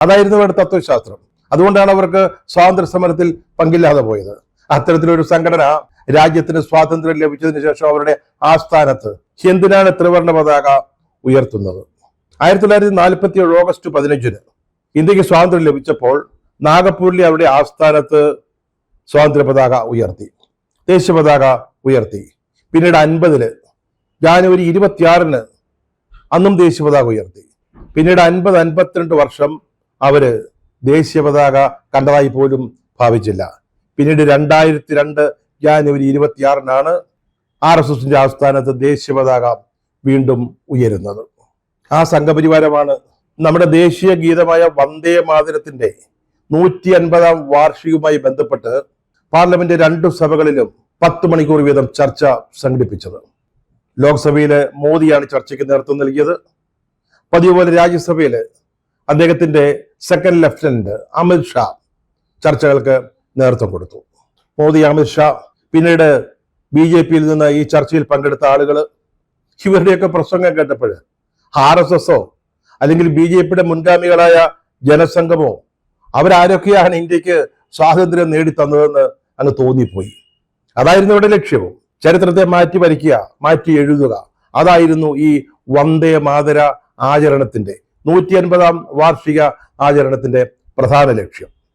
അതായിരുന്നു അവരുടെ തത്വശാസ്ത്രം. അതുകൊണ്ടാണ് അവർക്ക് സ്വാതന്ത്ര്യ സമരത്തിൽ പങ്കില്ലാതെ പോയത്. അത്തരത്തിലൊരു സംഘടന രാജ്യത്തിന് സ്വാതന്ത്ര്യം ലഭിച്ചതിന് ശേഷം അവരുടെ ആസ്ഥാനത്ത് എന്തിനാണ് ത്രിവർണ്ണ പതാക ഉയർത്തുന്നത്? 1947 ഓഗസ്റ്റ് 15 ഇന്ത്യക്ക് സ്വാതന്ത്ര്യം ലഭിച്ചപ്പോൾ നാഗപ്പൂരിലെ അവരുടെ ആസ്ഥാനത്ത് സ്വാതന്ത്ര്യ പതാക ഉയർത്തി, ദേശീയ പതാക ഉയർത്തി. പിന്നീട് 50 ജാനുവരി 26 അന്നും ദേശീയ പതാക ഉയർത്തി. പിന്നീട് 52 വർഷം അവര് ദേശീയ പതാക കണ്ടതായി പോലും ഭാവിച്ചില്ല. പിന്നീട് 2002 ജാനുവരി 26 RSSന്റെ ആസ്ഥാനത്ത് ദേശീയ പതാക വീണ്ടും ഉയരുന്നത്. ആ സംഘപരിവാരമാണ് നമ്മുടെ ദേശീയ ഗീതമായ വന്ദേ മാതരത്തിന്റെ 150-ാം വാർഷികവുമായി ബന്ധപ്പെട്ട് പാർലമെന്റ് 2 സഭകളിലും 10 മണിക്കൂർ വീതം ചർച്ച സംഘടിപ്പിച്ചത്. ലോക്സഭയില് മോദിയാണ് ചർച്ചയ്ക്ക് നേതൃത്വം നൽകിയത്. പതിവ് പോലെ രാജ്യസഭയില് അദ്ദേഹത്തിന്റെ സെക്കൻഡ് ലെഫ്റ്റനന്റ് അമിത് ഷാ ചർച്ചകൾക്ക് നേതൃത്വം കൊടുത്തു. മോദി, അമിത് ഷാ, പിന്നീട് BJPയിൽ നിന്ന് ഈ ചർച്ചയിൽ പങ്കെടുത്ത ആളുകൾ, ഇവരുടെയൊക്കെ പ്രസംഗം കേട്ടപ്പോൾ RSSോ അല്ലെങ്കിൽ BJPയുടെ മുൻഗാമികളായ ജനസംഘമോ അവരാരൊക്കെയാണ് ഇന്ത്യക്ക് സ്വാതന്ത്ര്യം നേടിത്തന്നതെന്ന് അങ്ങ് തോന്നിപ്പോയി. അതായിരുന്നു ഇവിടെ ലക്ഷ്യവും. ചരിത്രത്തെ മാറ്റി വരയ്ക്കുക, മാറ്റി എഴുതുക. അതായിരുന്നു ഈ വന്ദേ മാതര ആചരണത്തിന്റെ 150-ാം വാർഷിക ആചരണത്തിന്റെ പ്രധാന ലക്ഷ്യം.